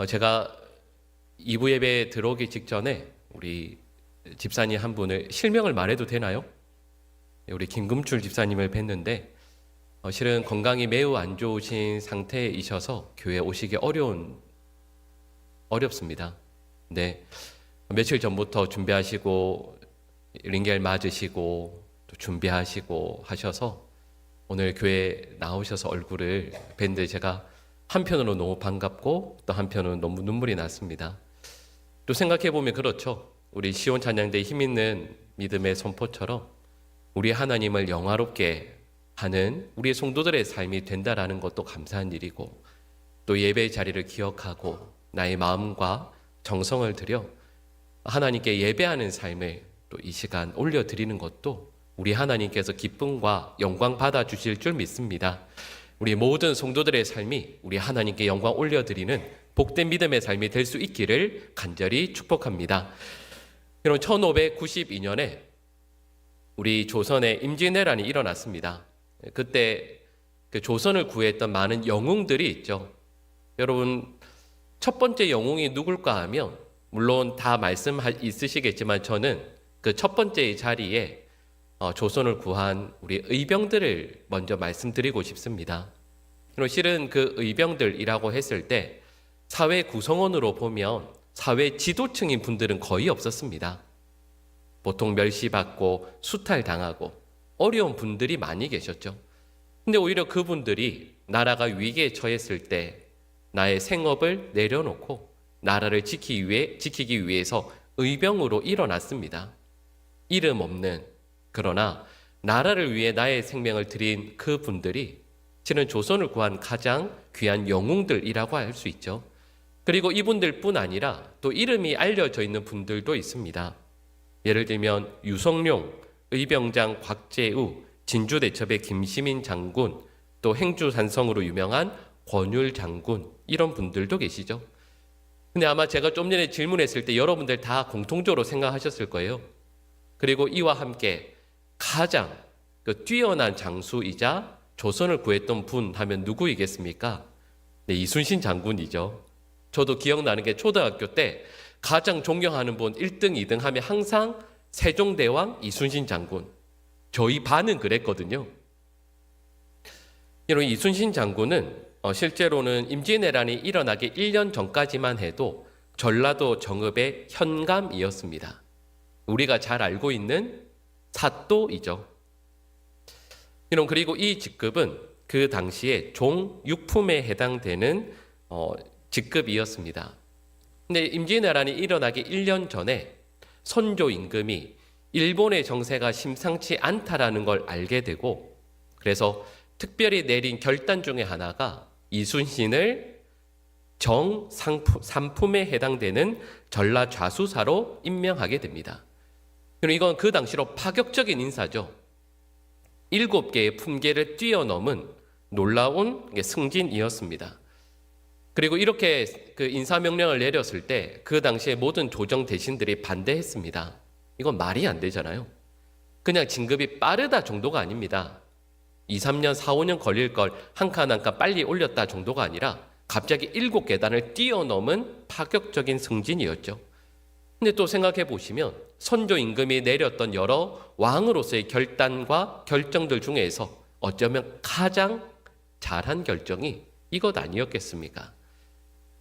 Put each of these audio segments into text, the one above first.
제가 2부 예배에 들어오기 직전에 우리 집사님 한 분을 실명을 말해도 되나요? 우리 김금출 집사님을 뵀는데 실은 건강이 매우 안 좋으신 상태이셔서 교회에 오시기 어렵습니다. 네, 며칠 전부터 준비하시고 링겔 맞으시고 또 준비하시고 하셔서 오늘 교회에 나오셔서 얼굴을 뵀는데 제가 한편으로 너무 반갑고 또 한편으로 너무 눈물이 났습니다. 또 생각해보면 그렇죠. 우리 시온 찬양대 힘있는 믿음의 선포처럼 우리 하나님을 영화롭게 하는 우리 성도들의 삶이 된다라는 것도 감사한 일이고, 또 예배의 자리를 기억하고 나의 마음과 정성을 들여 하나님께 예배하는 삶을 또 이 시간 올려드리는 것도 우리 하나님께서 기쁨과 영광 받아주실 줄 믿습니다. 우리 모든 성도들의 삶이 우리 하나님께 영광 올려드리는 복된 믿음의 삶이 될 수 있기를 간절히 축복합니다. 여러분, 1592년에 우리 조선에 임진왜란이 일어났습니다. 그때 그 조선을 구했던 많은 영웅들이 있죠. 여러분, 첫 번째 영웅이 누굴까 하면 물론 다 말씀 있으시겠지만 저는 그 첫 번째 자리에 조선을 구한 우리 의병들을 먼저 말씀드리고 싶습니다. 실은 그 의병들이라고 했을 때 사회 구성원으로 보면 사회 지도층인 분들은 거의 없었습니다. 보통 멸시받고 수탈당하고 어려운 분들이 많이 계셨죠. 근데 오히려 그분들이 나라가 위기에 처했을 때 나의 생업을 내려놓고 나라를 지키기 위해서 의병으로 일어났습니다. 이름 없는, 그러나 나라를 위해 나의 생명을 드린 그 분들이 실은 조선을 구한 가장 귀한 영웅들이라고 할 수 있죠. 그리고 이분들뿐 아니라 또 이름이 알려져 있는 분들도 있습니다. 예를 들면 유성룡, 의병장 곽재우, 진주대첩의 김시민 장군, 또 행주산성으로 유명한 권율 장군, 이런 분들도 계시죠. 근데 아마 제가 좀 전에 질문했을 때 여러분들 다 공통적으로 생각하셨을 거예요. 그리고 이와 함께 가장 뛰어난 장수이자 조선을 구했던 분 하면 누구이겠습니까? 네, 이순신 장군이죠. 저도 기억나는 게 초등학교 때 가장 존경하는 분 1등, 2등 하면 항상 세종대왕 이순신 장군. 저희 반은 그랬거든요. 여러분, 이순신 장군은 실제로는 임진왜란이 일어나기 1년 전까지만 해도 전라도 정읍의 현감이었습니다. 우리가 잘 알고 있는 사또이죠. 그리고 이 직급은 그 당시에 종육품에 해당되는 직급이었습니다. 근데 임진왜란이 일어나기 1년 전에 선조 임금이 일본의 정세가 심상치 않다라는 걸 알게 되고, 그래서 특별히 내린 결단 중에 하나가 이순신을 정삼품에 해당되는 전라좌수사로 임명하게 됩니다. 그리고 이건 그 당시로 파격적인 인사죠. 7개의 품계를 뛰어넘은 놀라운 승진이었습니다. 그리고 이렇게 그 인사명령을 내렸을 때 그 당시에 모든 조정 대신들이 반대했습니다. 이건 말이 안 되잖아요. 그냥 진급이 빠르다 정도가 아닙니다. 2, 3년, 4, 5년 걸릴 걸 한 칸 한 칸 빨리 올렸다 정도가 아니라 갑자기 7계단을 뛰어넘은 파격적인 승진이었죠. 근데 또 생각해 보시면 선조 임금이 내렸던 여러 왕으로서의 결단과 결정들 중에서 어쩌면 가장 잘한 결정이 이것 아니었겠습니까?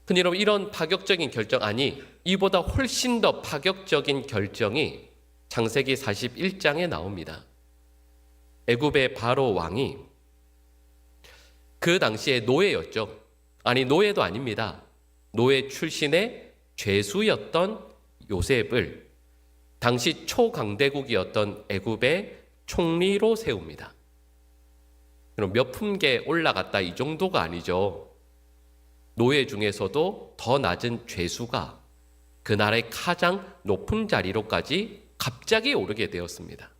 근데 여러분, 이런 파격적인 결정, 아니 이보다 훨씬 더 파격적인 결정이 창세기 41장에 나옵니다. 애굽의 바로 왕이 그 당시에 노예였죠. 아니, 노예도 아닙니다. 노예 출신의 죄수였던 요셉을 당시 초강대국이었던 애굽의 총리로 세웁니다. 그럼 몇 품계 올라갔다 이 정도가 아니죠. 노예 중에서도 더 낮은 죄수가 그 나라의 가장 높은 자리로까지 갑자기 오르게 되었습니다.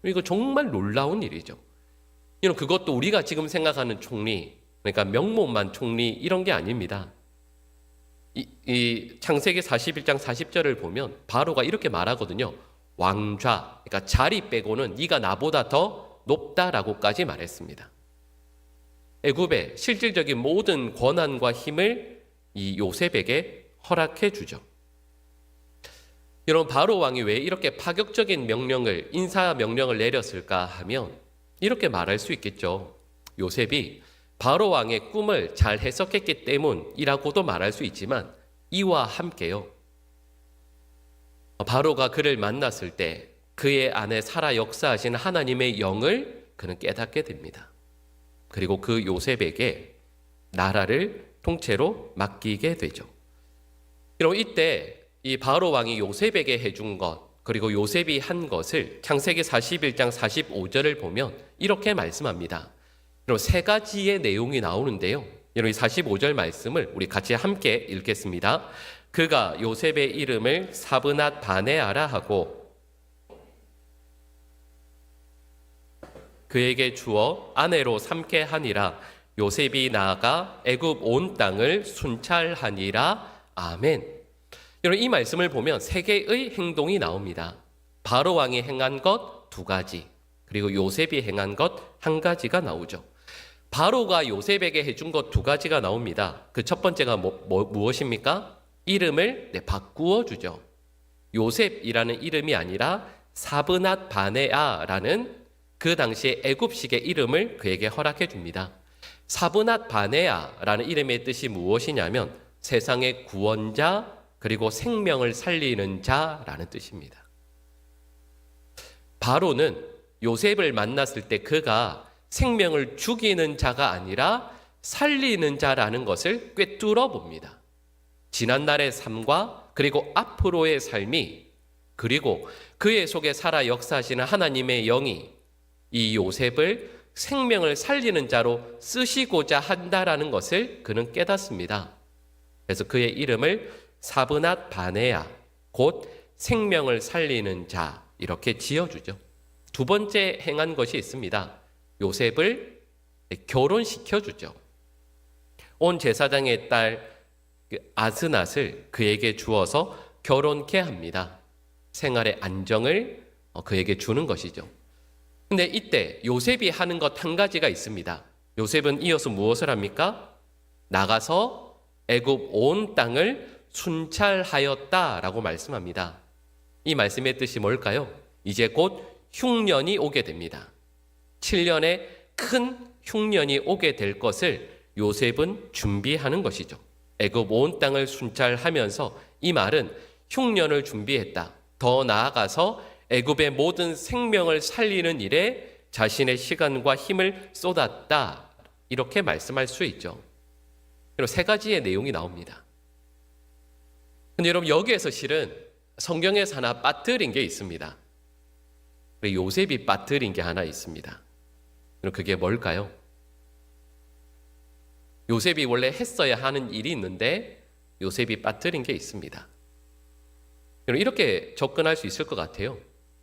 이거 정말 놀라운 일이죠. 그것도 우리가 지금 생각하는 총리, 그러니까 명목만 총리 이런 게 아닙니다. 이 창세기 41장 40절을 보면 바로가 이렇게 말하거든요. 왕좌, 그러니까 자리 빼고는 네가 나보다 더 높다라고까지 말했습니다. 애굽의 실질적인 모든 권한과 힘을 이 요셉에게 허락해 주죠. 여러분, 바로 왕이 왜 이렇게 파격적인 인사 명령을 내렸을까 하면 이렇게 말할 수 있겠죠. 요셉이 바로 왕의 꿈을 잘 해석했기 때문이라고도 말할 수 있지만, 이와 함께요, 바로가 그를 만났을 때 그의 안에 살아 역사하신 하나님의 영을 그는 깨닫게 됩니다. 그리고 그 요셉에게 나라를 통째로 맡기게 되죠. 그럼 이때 이 바로 왕이 요셉에게 해준 것, 그리고 요셉이 한 것을 창세기 41장 45절을 보면 이렇게 말씀합니다. 그럼 세 가지의 내용이 나오는데요. 여러분, 이 45절 말씀을 우리 같이 함께 읽겠습니다. 그가 요셉의 이름을 사브낫 바네아라 하고 그에게 주어 아내로 삼게 하니라. 요셉이 나아가 애굽 온 땅을 순찰하니라. 아멘. 여러분, 이 말씀을 보면 세 개의 행동이 나옵니다. 바로 왕이 행한 것 두 가지, 그리고 요셉이 행한 것 한 가지가 나오죠. 바로가 요셉에게 해준 것 두 가지가 나옵니다. 그 첫 번째가 무엇입니까? 이름을 바꾸어 주죠. 요셉이라는 이름이 아니라 사브낫 바네아라는 그 당시의 애굽식의 이름을 그에게 허락해 줍니다. 사브낫 바네아라는 이름의 뜻이 무엇이냐면 세상의 구원자, 그리고 생명을 살리는 자라는 뜻입니다. 바로는 요셉을 만났을 때 그가 생명을 죽이는 자가 아니라 살리는 자라는 것을 꿰뚫어 봅니다. 지난날의 삶과 그리고 앞으로의 삶이, 그리고 그의 속에 살아 역사하시는 하나님의 영이 이 요셉을 생명을 살리는 자로 쓰시고자 한다라는 것을 그는 깨닫습니다. 그래서 그의 이름을 사브낫 바네아, 곧 생명을 살리는 자, 이렇게 지어주죠. 두 번째 행한 것이 있습니다. 요셉을 결혼시켜주죠. 온 제사장의 딸 아스낫을 그에게 주어서 결혼케 합니다. 생활의 안정을 그에게 주는 것이죠. 근데 이때 요셉이 하는 것 한 가지가 있습니다. 요셉은 이어서 무엇을 합니까? 나가서 애굽 온 땅을 순찰하였다라고 말씀합니다. 이 말씀의 뜻이 뭘까요? 이제 곧 흉년이 오게 됩니다. 7년의 큰 흉년이 오게 될 것을 요셉은 준비하는 것이죠. 애굽 온 땅을 순찰하면서 이 말은 흉년을 준비했다. 더 나아가서 애굽의 모든 생명을 살리는 일에 자신의 시간과 힘을 쏟았다. 이렇게 말씀할 수 있죠. 그리고 세 가지의 내용이 나옵니다. 근데 여러분, 여기에서 실은 성경에서 하나 빠뜨린 게 있습니다. 요셉이 빠뜨린 게 하나 있습니다. 그럼 그게 뭘까요? 요셉이 원래 했어야 하는 일이 있는데 요셉이 빠뜨린 게 있습니다. 이렇게 접근할 수 있을 것 같아요.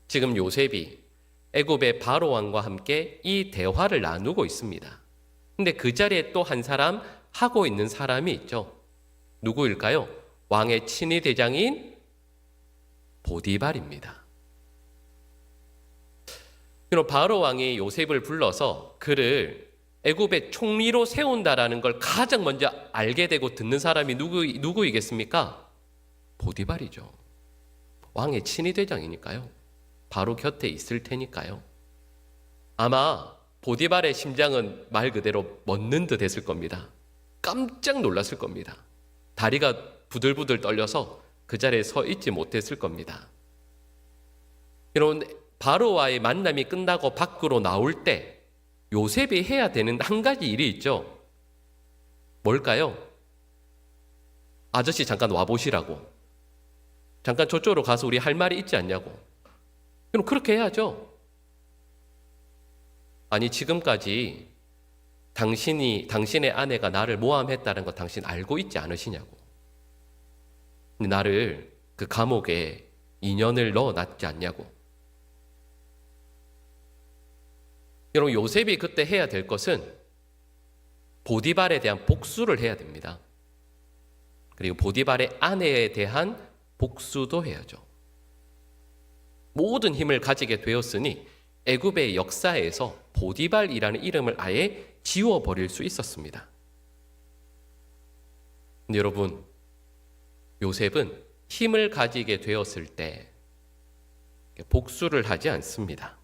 지금 요셉이 애굽의 바로 왕과 함께 이 대화를 나누고 있습니다. 근데 그 자리에 또 한 사람, 하고 있는 사람이 있죠. 누구일까요? 왕의 친위 대장인 보디발입니다. 그럼 바로 왕이 요셉을 불러서 그를 애굽의 총리로 세운다라는 걸 가장 먼저 알게 되고 듣는 사람이 누구이겠습니까? 보디발이죠. 왕의 친위 대장이니까요. 바로 곁에 있을 테니까요. 아마 보디발의 심장은 말 그대로 멎는 듯 했을 겁니다. 깜짝 놀랐을 겁니다. 다리가 부들부들 떨려서 그 자리에 서 있지 못했을 겁니다. 여러분, 바로와의 만남이 끝나고 밖으로 나올 때 요셉이 해야 되는 한 가지 일이 있죠. 뭘까요? 아저씨 잠깐 와보시라고. 잠깐 저쪽으로 가서 우리 할 말이 있지 않냐고. 그럼 그렇게 해야죠. 아니, 지금까지 당신의 아내가 나를 모함했다는 거 당신 알고 있지 않으시냐고. 나를 그 감옥에 2년을 넣어놨지 않냐고. 여러분, 요셉이 그때 해야 될 것은 보디발에 대한 복수를 해야 됩니다. 그리고 보디발의 아내에 대한 복수도 해야죠. 모든 힘을 가지게 되었으니 애굽의 역사에서 보디발이라는 이름을 아예 지워버릴 수 있었습니다. 근데 여러분, 요셉은 힘을 가지게 되었을 때 복수를 하지 않습니다.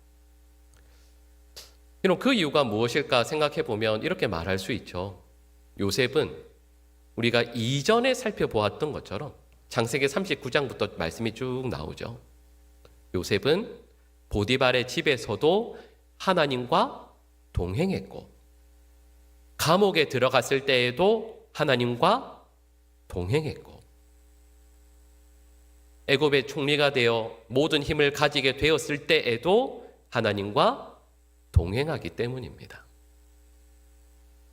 그 이유가 무엇일까 생각해 보면 이렇게 말할 수 있죠. 요셉은 우리가 이전에 살펴보았던 것처럼 창세기 39장부터 말씀이 쭉 나오죠. 요셉은 보디발의 집에서도 하나님과 동행했고, 감옥에 들어갔을 때에도 하나님과 동행했고, 애굽의 총리가 되어 모든 힘을 가지게 되었을 때에도 하나님과 동행하기 때문입니다.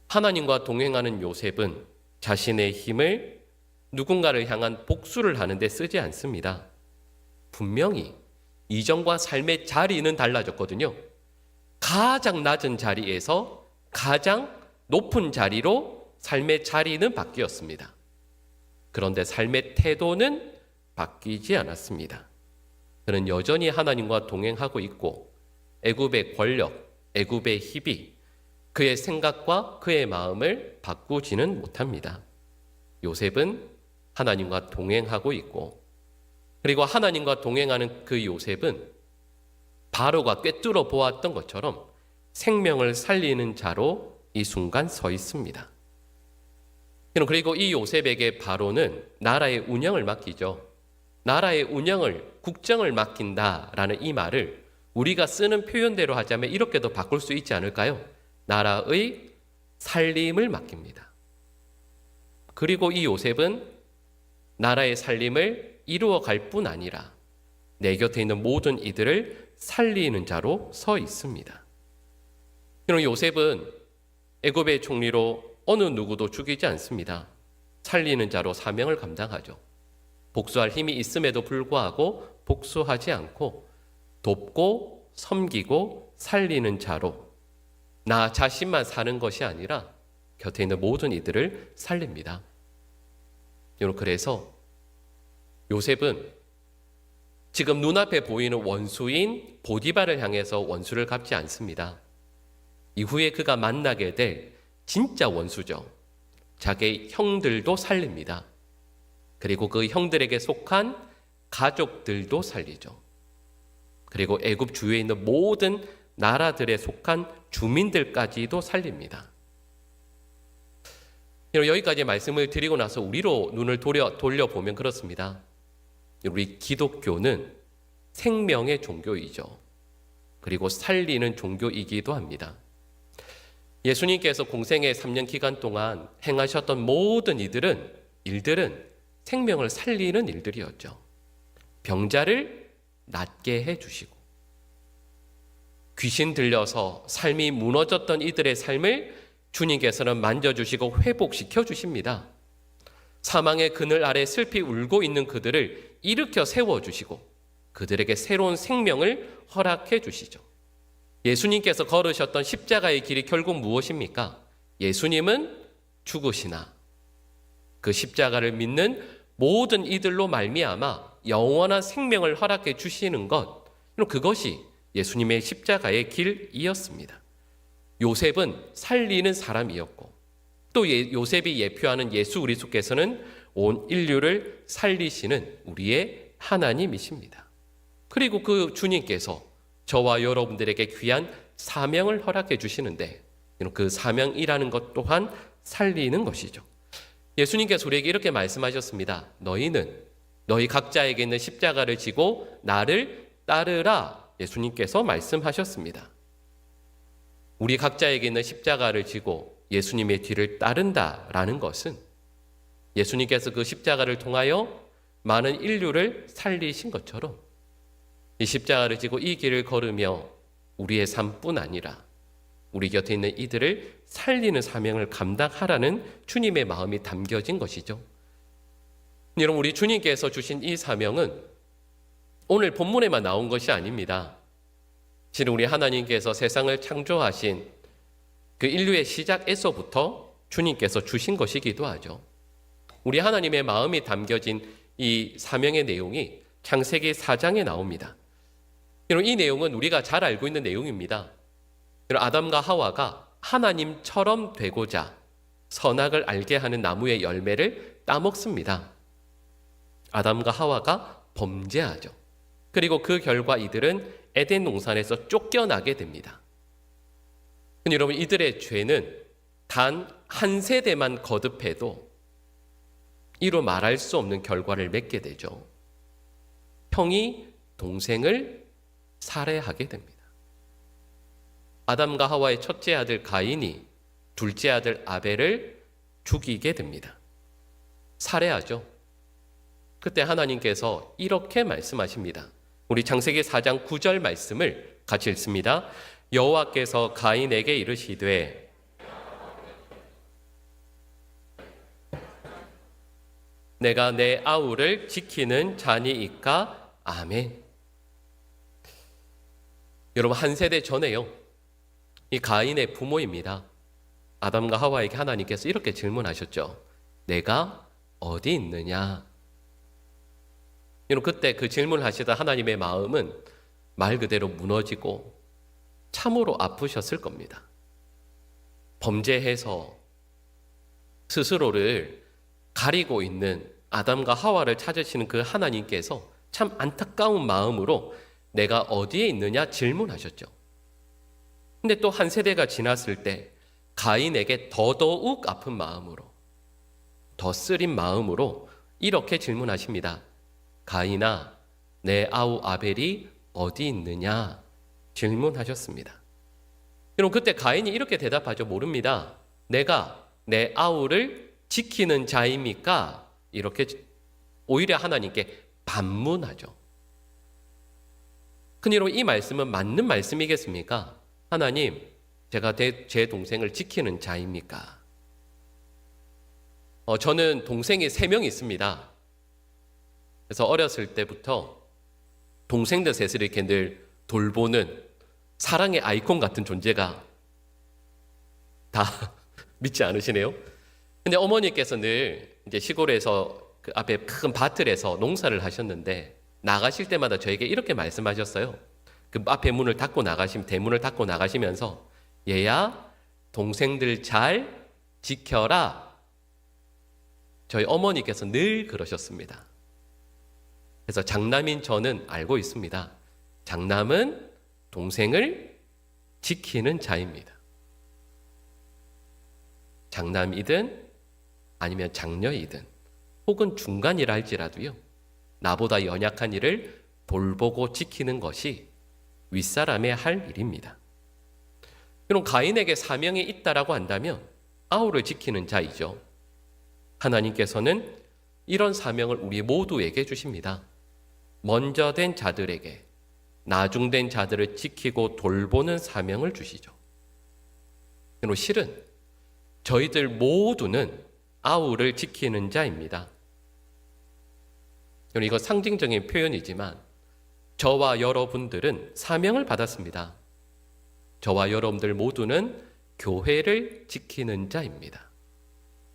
하나님과 동행하는 요셉은 자신의 힘을 누군가를 향한 복수를 하는데 쓰지 않습니다. 분명히 이전과 삶의 자리는 달라졌거든요. 가장 낮은 자리에서 가장 높은 자리로 삶의 자리는 바뀌었습니다. 그런데 삶의 태도는 바뀌지 않았습니다. 그는 여전히 하나님과 동행하고 있고, 애굽의 권력, 애굽의 힘이 그의 생각과 그의 마음을 바꾸지는 못합니다. 요셉은 하나님과 동행하고 있고, 그리고 하나님과 동행하는 그 요셉은 바로가 꿰뚫어 보았던 것처럼 생명을 살리는 자로 이 순간 서 있습니다. 그리고 이 요셉에게 바로는 나라의 운영을 맡기죠. 나라의 운영을, 국정을 맡긴다라는 이 말을 우리가 쓰는 표현대로 하자면 이렇게도 바꿀 수 있지 않을까요? 나라의 살림을 맡깁니다. 그리고 이 요셉은 나라의 살림을 이루어갈 뿐 아니라 내 곁에 있는 모든 이들을 살리는 자로 서 있습니다. 그럼 요셉은 애굽의 총리로 어느 누구도 죽이지 않습니다. 살리는 자로 사명을 감당하죠. 복수할 힘이 있음에도 불구하고 복수하지 않고 돕고 섬기고 살리는 자로 나 자신만 사는 것이 아니라 곁에 있는 모든 이들을 살립니다. 여러분, 그래서 요셉은 지금 눈앞에 보이는 원수인 보디발을 향해서 원수를 갚지 않습니다. 이후에 그가 만나게 될 진짜 원수죠. 자기의 형들도 살립니다. 그리고 그 형들에게 속한 가족들도 살리죠. 그리고 애굽 주위에 있는 모든 나라들에 속한 주민들까지도 살립니다. 여기까지 말씀을 드리고 나서 우리로 눈을 돌려보면 그렇습니다. 우리 기독교는 생명의 종교이죠. 그리고 살리는 종교이기도 합니다. 예수님께서 공생의 3년 기간 동안 행하셨던 모든 일들은 생명을 살리는 일들이었죠. 병자를 낫게 해주시고, 귀신 들려서 삶이 무너졌던 이들의 삶을 주님께서는 만져주시고 회복시켜 주십니다. 사망의 그늘 아래 슬피 울고 있는 그들을 일으켜 세워주시고 그들에게 새로운 생명을 허락해 주시죠. 예수님께서 걸으셨던 십자가의 길이 결국 무엇입니까? 예수님은 죽으시나 그 십자가를 믿는 모든 이들로 말미암아 영원한 생명을 허락해 주시는 것, 그것이 예수님의 십자가의 길이었습니다. 요셉은 살리는 사람이었고, 또 요셉이 예표하는 예수 그리스도께서는 온 인류를 살리시는 우리의 하나님이십니다. 그리고 그 주님께서 저와 여러분들에게 귀한 사명을 허락해 주시는데, 그 사명이라는 것 또한 살리는 것이죠. 예수님께서 우리에게 이렇게 말씀하셨습니다. 너희는 너희 각자에게 있는 십자가를 지고 나를 따르라. 예수님께서 말씀하셨습니다. 우리 각자에게 있는 십자가를 지고 예수님의 뒤를 따른다라는 것은 예수님께서 그 십자가를 통하여 많은 인류를 살리신 것처럼 이 십자가를 지고 이 길을 걸으며 우리의 삶뿐 아니라 우리 곁에 있는 이들을 살리는 사명을 감당하라는 주님의 마음이 담겨진 것이죠. 여러분, 우리 주님께서 주신 이 사명은 오늘 본문에만 나온 것이 아닙니다. 실은 우리 하나님께서 세상을 창조하신 그 인류의 시작에서부터 주님께서 주신 것이기도 하죠. 우리 하나님의 마음이 담겨진 이 사명의 내용이 창세기 4장에 나옵니다. 이 내용은 우리가 잘 알고 있는 내용입니다. 아담과 하와가 하나님처럼 되고자 선악을 알게 하는 나무의 열매를 따먹습니다. 아담과 하와가 범죄하죠. 그리고 그 결과 이들은 에덴 동산에서 쫓겨나게 됩니다. 근데 여러분, 이들의 죄는 단 한 세대만 거듭해도 이루 말할 수 없는 결과를 맺게 되죠. 형이 동생을 살해하게 됩니다. 아담과 하와의 첫째 아들 가인이 둘째 아들 아벨을 죽이게 됩니다. 살해하죠. 그때 하나님께서 이렇게 말씀하십니다. 우리 창세기 4장 9절 말씀을 같이 읽습니다. 여호와께서 가인에게 이르시되 내가 내 아우를 지키는 자니이까. 아멘. 여러분, 한 세대 전에요, 이 가인의 부모입니다. 아담과 하와에게 하나님께서 이렇게 질문하셨죠. 내가 어디 있느냐? 여러분, 그때 그 질문을 하시다 하나님의 마음은 말 그대로 무너지고 참으로 아프셨을 겁니다. 범죄해서 스스로를 가리고 있는 아담과 하와를 찾으시는 그 하나님께서 참 안타까운 마음으로 내가 어디에 있느냐 질문하셨죠. 근데 또 한 세대가 지났을 때 가인에게 더더욱 아픈 마음으로, 더 쓰린 마음으로 이렇게 질문하십니다. 가인아, 내 아우 아벨이 어디 있느냐 질문하셨습니다. 여러분, 그때 가인이 이렇게 대답하죠. 모릅니다. 내가 내 아우를 지키는 자입니까? 이렇게 오히려 하나님께 반문하죠. 근데 여러분, 이 말씀은 맞는 말씀이겠습니까? 하나님, 제가 제 동생을 지키는 자입니까? 저는 동생이 3명 있습니다. 그래서 어렸을 때부터 동생들 셋을 이렇게 늘 돌보는 사랑의 아이콘 같은 존재가 다 믿지 않으시네요. 근데 어머니께서 늘 이제 시골에서 그 앞에 큰 밭을에서 농사를 하셨는데 나가실 때마다 저에게 이렇게 말씀하셨어요. 그 앞에 문을 닫고 나가시면, 대문을 닫고 나가시면서 얘야, 동생들 잘 지켜라. 저희 어머니께서 늘 그러셨습니다. 그래서 장남인 저는 알고 있습니다. 장남은 동생을 지키는 자입니다. 장남이든 아니면 장녀이든 혹은 중간이라 할지라도요, 나보다 연약한 이를 돌보고 지키는 것이 윗사람의 할 일입니다. 그럼 가인에게 사명이 있다라고 한다면 아우를 지키는 자이죠. 하나님께서는 이런 사명을 우리 모두에게 주십니다. 먼저 된 자들에게 나중된 자들을 지키고 돌보는 사명을 주시죠. 그리고 실은 저희들 모두는 아우를 지키는 자입니다. 이거 상징적인 표현이지만 저와 여러분들은 사명을 받았습니다. 저와 여러분들 모두는 교회를 지키는 자입니다.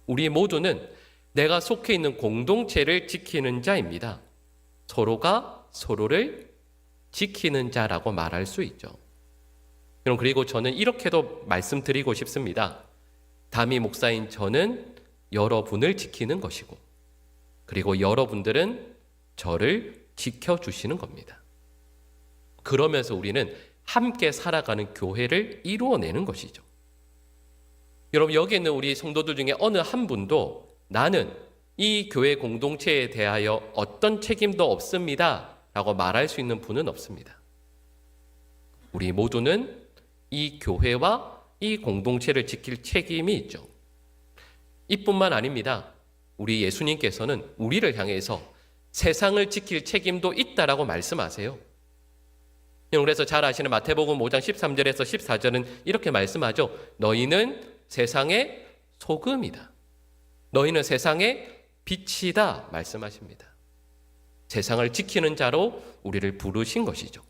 우리 모두는 내가 속해 있는 공동체를 지키는 자입니다. 서로가 서로를 지키는 자라고 말할 수 있죠. 여러분, 그리고 저는 이렇게도 말씀드리고 싶습니다. 담임 목사인 저는 여러분을 지키는 것이고, 그리고 여러분들은 저를 지켜주시는 겁니다. 그러면서 우리는 함께 살아가는 교회를 이루어내는 것이죠. 여러분, 여기 있는 우리 성도들 중에 어느 한 분도 나는 이 교회 공동체에 대하여 어떤 책임도 없습니다 라고 말할 수 있는 분은 없습니다. 우리 모두는 이 교회와 이 공동체를 지킬 책임이 있죠. 이뿐만 아닙니다. 우리 예수님께서는 우리를 향해서 세상을 지킬 책임도 있다라고 말씀하세요. 그래서 잘 아시는 마태복음 5장 13절에서 14절은 이렇게 말씀하죠. 너희는 세상의 소금이다. 너희는 세상의 빛이다 말씀하십니다. 세상을 지키는 자로 우리를 부르신 것이죠.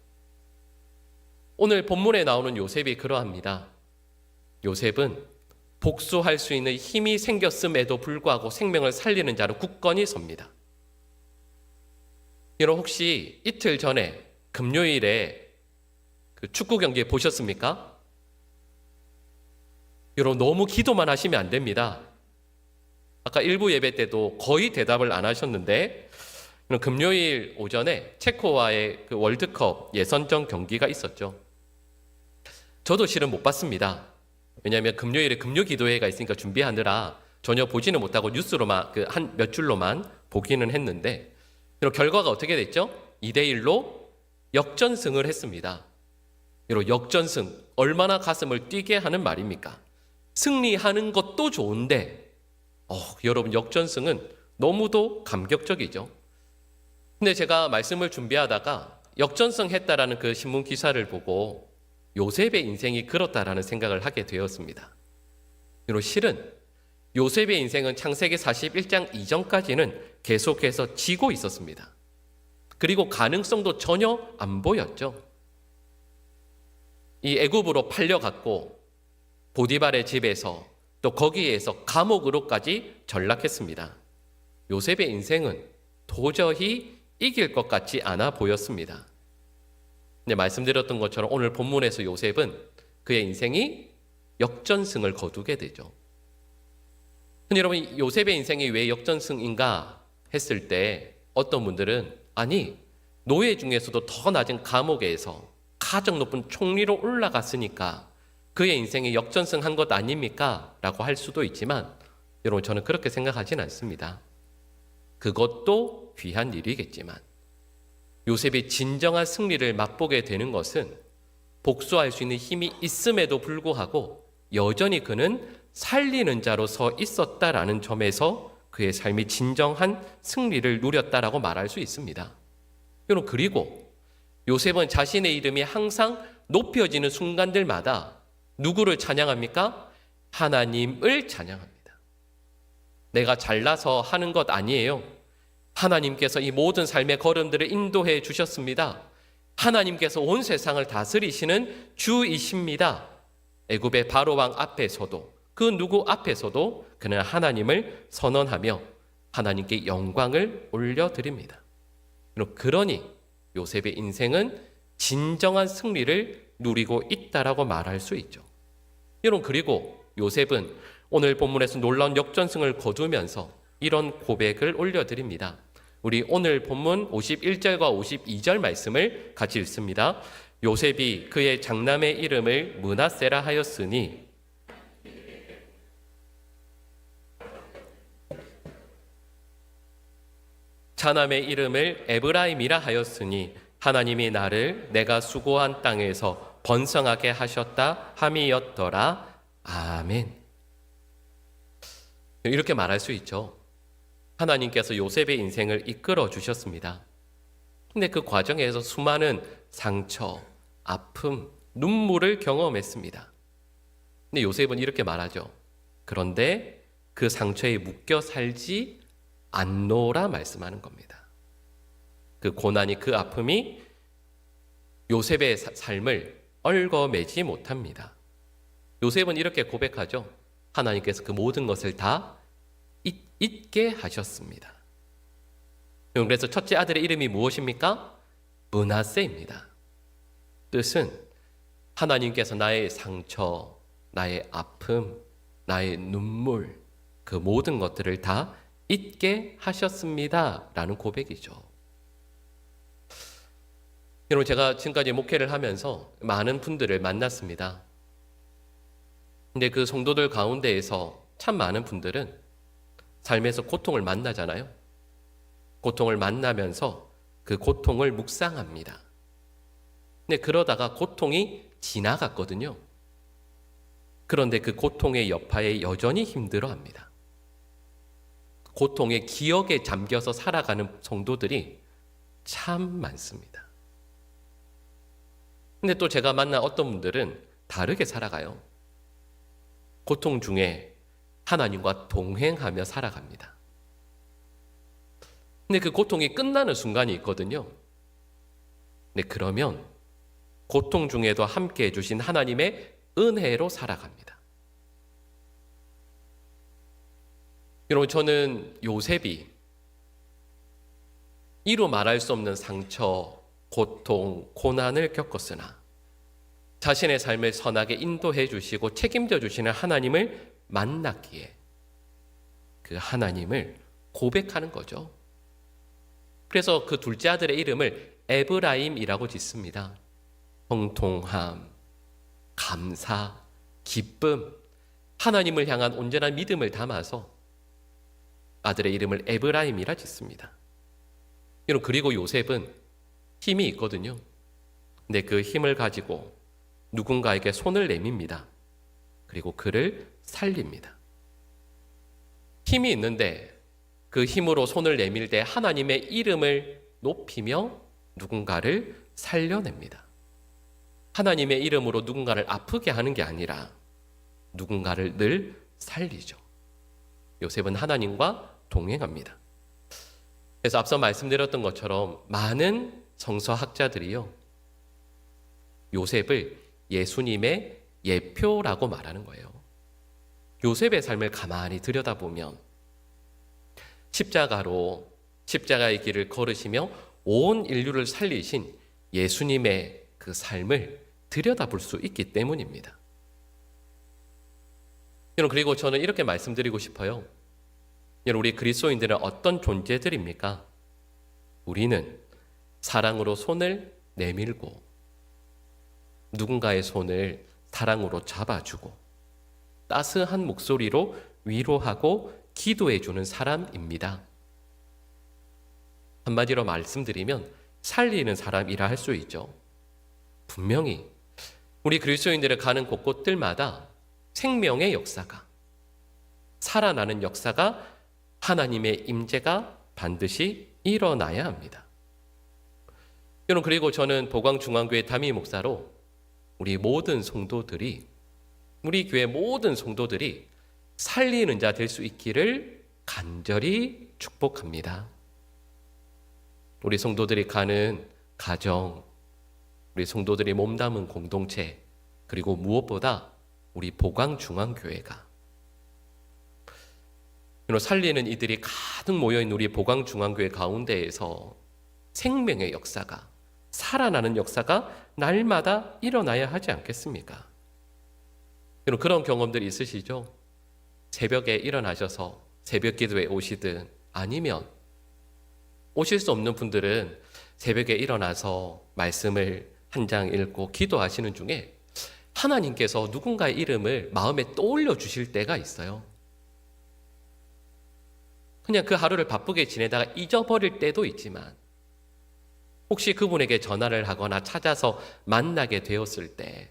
오늘 본문에 나오는 요셉이 그러합니다. 요셉은 복수할 수 있는 힘이 생겼음에도 불구하고 생명을 살리는 자로 굳건히 섭니다. 여러분, 혹시 이틀 전에 금요일에 그 축구 경기 보셨습니까? 여러분, 너무 기도만 하시면 안 됩니다. 아까 일부 예배 때도 거의 대답을 안 하셨는데, 금요일 오전에 체코와의 그 월드컵 예선전 경기가 있었죠. 저도 실은 못 봤습니다. 왜냐하면 금요일에 금요기도회가 있으니까 준비하느라 전혀 보지는 못하고 뉴스로만 한 몇 줄로만 보기는 했는데, 결과가 어떻게 됐죠? 2대1로 역전승을 했습니다. 역전승, 얼마나 가슴을 뛰게 하는 말입니까? 승리하는 것도 좋은데 여러분, 역전승은 너무도 감격적이죠. 근데 제가 말씀을 준비하다가 역전승 했다라는 그 신문 기사를 보고 요셉의 인생이 그렇다라는 생각을 하게 되었습니다. 실은 요셉의 인생은 창세기 41장 이전까지는 계속해서 지고 있었습니다. 그리고 가능성도 전혀 안 보였죠. 이 애굽으로 팔려갔고 보디발의 집에서 또 거기에서 감옥으로까지 전락했습니다. 요셉의 인생은 도저히 이길 것 같지 않아 보였습니다. 근데 말씀드렸던 것처럼 오늘 본문에서 요셉은 그의 인생이 역전승을 거두게 되죠. 근데 여러분, 요셉의 인생이 왜 역전승인가 했을 때 어떤 분들은 아니, 노예 중에서도 더 낮은 감옥에서 가장 높은 총리로 올라갔으니까 그의 인생이 역전승한 것 아닙니까? 라고 할 수도 있지만 여러분, 저는 그렇게 생각하진 않습니다. 그것도 귀한 일이겠지만 요셉이 진정한 승리를 맛보게 되는 것은 복수할 수 있는 힘이 있음에도 불구하고 여전히 그는 살리는 자로 서 있었다라는 점에서 그의 삶이 진정한 승리를 누렸다라고 말할 수 있습니다. 여러분, 그리고 요셉은 자신의 이름이 항상 높여지는 순간들마다 누구를 찬양합니까? 하나님을 찬양합니다. 내가 잘나서 하는 것 아니에요. 하나님께서 이 모든 삶의 걸음들을 인도해 주셨습니다. 하나님께서 온 세상을 다스리시는 주이십니다. 애굽의 바로왕 앞에서도 그 누구 앞에서도 그는 하나님을 선언하며 하나님께 영광을 올려드립니다. 그러니 요셉의 인생은 진정한 승리를 누리고 있다라고 말할 수 있죠. 여러분, 그리고 요셉은 오늘 본문에서 놀라운 역전승을 거두면서 이런 고백을 올려드립니다. 우리 오늘 본문 51절과 52절 말씀을 같이 읽습니다. 요셉이 그의 장남의 이름을 므낫세라 하였으니 차남의 이름을 에브라임이라 하였으니 하나님이 나를 내가 수고한 땅에서 번성하게 하셨다 함이었더라. 아멘. 이렇게 말할 수 있죠. 하나님께서 요셉의 인생을 이끌어 주셨습니다. 근데 그 과정에서 수많은 상처, 아픔, 눈물을 경험했습니다. 근데 요셉은 이렇게 말하죠. 그런데 그 상처에 묶여 살지 않노라 말씀하는 겁니다. 그 고난이, 그 아픔이 요셉의 삶을 얽어매지 못합니다. 요셉은 이렇게 고백하죠. 하나님께서 그 모든 것을 다 잊게 하셨습니다. 그래서 첫째 아들의 이름이 무엇입니까? 므낫세입니다. 뜻은 하나님께서 나의 상처, 나의 아픔, 나의 눈물, 그 모든 것들을 다 잊게 하셨습니다 라는 고백이죠. 여러분, 제가 지금까지 목회를 하면서 많은 분들을 만났습니다. 근데 그 성도들 가운데에서 참 많은 분들은 삶에서 고통을 만나잖아요. 고통을 만나면서 그 고통을 묵상합니다. 근데 그러다가 고통이 지나갔거든요. 그런데 그 고통의 여파에 여전히 힘들어합니다. 고통의 기억에 잠겨서 살아가는 성도들이 참 많습니다. 근데 또 제가 만난 어떤 분들은 다르게 살아가요. 고통 중에 하나님과 동행하며 살아갑니다. 근데 그 고통이 끝나는 순간이 있거든요. 근데 그러면 고통 중에도 함께 해주신 하나님의 은혜로 살아갑니다. 여러분, 저는 요셉이 이루 말할 수 없는 상처, 고통, 고난을 겪었으나 자신의 삶을 선하게 인도해 주시고 책임져 주시는 하나님을 만났기에 그 하나님을 고백하는 거죠. 그래서 그 둘째 아들의 이름을 에브라임이라고 짓습니다. 형통함, 감사, 기쁨, 하나님을 향한 온전한 믿음을 담아서 아들의 이름을 에브라임이라 짓습니다. 여러분, 그리고 요셉은 힘이 있거든요. 근데 그 힘을 가지고 누군가에게 손을 내밉니다. 그리고 그를 살립니다. 힘이 있는데 그 힘으로 손을 내밀 때 하나님의 이름을 높이며 누군가를 살려냅니다. 하나님의 이름으로 누군가를 아프게 하는 게 아니라 누군가를 늘 살리죠. 요셉은 하나님과 동행합니다. 그래서 앞서 말씀드렸던 것처럼 많은 성서학자들이요, 요셉을 예수님의 예표라고 말하는 거예요. 요셉의 삶을 가만히 들여다보면 십자가로 십자가의 길을 걸으시며 온 인류를 살리신 예수님의 그 삶을 들여다볼 수 있기 때문입니다. 여러분, 그리고 저는 이렇게 말씀드리고 싶어요. 여러분, 우리 그리스도인들은 어떤 존재들입니까? 우리는 사랑으로 손을 내밀고 누군가의 손을 사랑으로 잡아주고 따스한 목소리로 위로하고 기도해주는 사람입니다. 한마디로 말씀드리면 살리는 사람이라 할 수 있죠. 분명히 우리 그리스도인들이 가는 곳곳들마다 생명의 역사가, 살아나는 역사가, 하나님의 임재가 반드시 일어나야 합니다. 여러분, 그리고 저는 보광중앙교회 담임 목사로 우리 모든 성도들이, 우리 교회 모든 성도들이 살리는 자 될 수 있기를 간절히 축복합니다. 우리 성도들이 가는 가정, 우리 성도들이 몸담은 공동체, 그리고 무엇보다 우리 보광중앙교회가, 살리는 이들이 가득 모여있는 우리 보광중앙교회 가운데에서 생명의 역사가, 살아나는 역사가 날마다 일어나야 하지 않겠습니까? 그런 경험들이 있으시죠? 새벽에 일어나셔서 새벽 기도에 오시든 아니면 오실 수 없는 분들은 새벽에 일어나서 말씀을 한 장 읽고 기도하시는 중에 하나님께서 누군가의 이름을 마음에 떠올려 주실 때가 있어요. 그냥 그 하루를 바쁘게 지내다가 잊어버릴 때도 있지만 혹시 그분에게 전화를 하거나 찾아서 만나게 되었을 때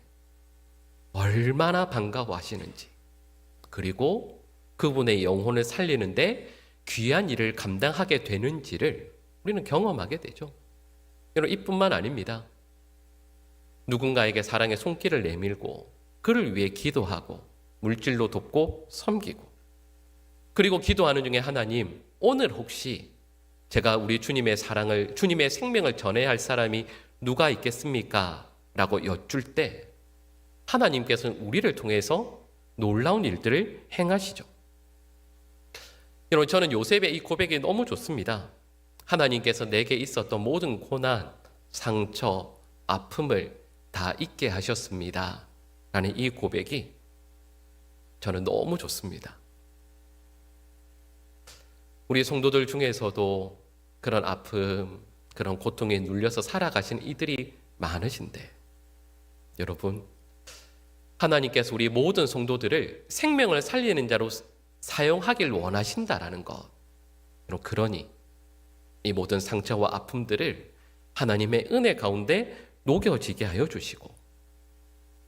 얼마나 반가워하시는지, 그리고 그분의 영혼을 살리는데 귀한 일을 감당하게 되는지를 우리는 경험하게 되죠. 여러분, 이뿐만 아닙니다. 누군가에게 사랑의 손길을 내밀고 그를 위해 기도하고 물질로 돕고 섬기고, 그리고 기도하는 중에 하나님, 오늘 혹시 제가 우리 주님의 사랑을, 주님의 생명을 전해야 할 사람이 누가 있겠습니까? 라고 여쭐 때 하나님께서는 우리를 통해서 놀라운 일들을 행하시죠. 여러분, 저는 요셉의 이 고백이 너무 좋습니다. 하나님께서 내게 있었던 모든 고난, 상처, 아픔을 다 잊게 하셨습니다 라는 이 고백이 저는 너무 좋습니다. 우리 성도들 중에서도 그런 아픔, 그런 고통에 눌려서 살아가신 이들이 많으신데, 여러분, 하나님께서 우리 모든 성도들을 생명을 살리는 자로 사용하길 원하신다라는 것. 그러니 이 모든 상처와 아픔들을 하나님의 은혜 가운데 녹여지게 하여 주시고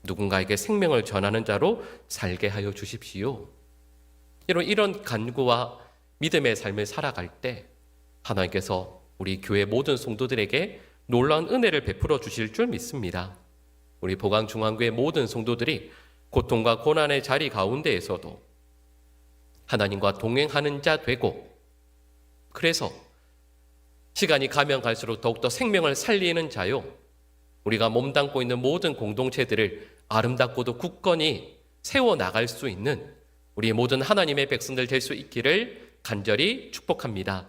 누군가에게 생명을 전하는 자로 살게 하여 주십시오. 이런 간구와 믿음의 삶을 살아갈 때 하나님께서 우리 교회 모든 성도들에게 놀라운 은혜를 베풀어 주실 줄 믿습니다. 우리 보광중앙교회 모든 성도들이 고통과 고난의 자리 가운데에서도 하나님과 동행하는 자 되고, 그래서 시간이 가면 갈수록 더욱더 생명을 살리는 자요, 우리가 몸담고 있는 모든 공동체들을 아름답고도 굳건히 세워나갈 수 있는 우리 모든 하나님의 백성들 될 수 있기를 간절히 축복합니다.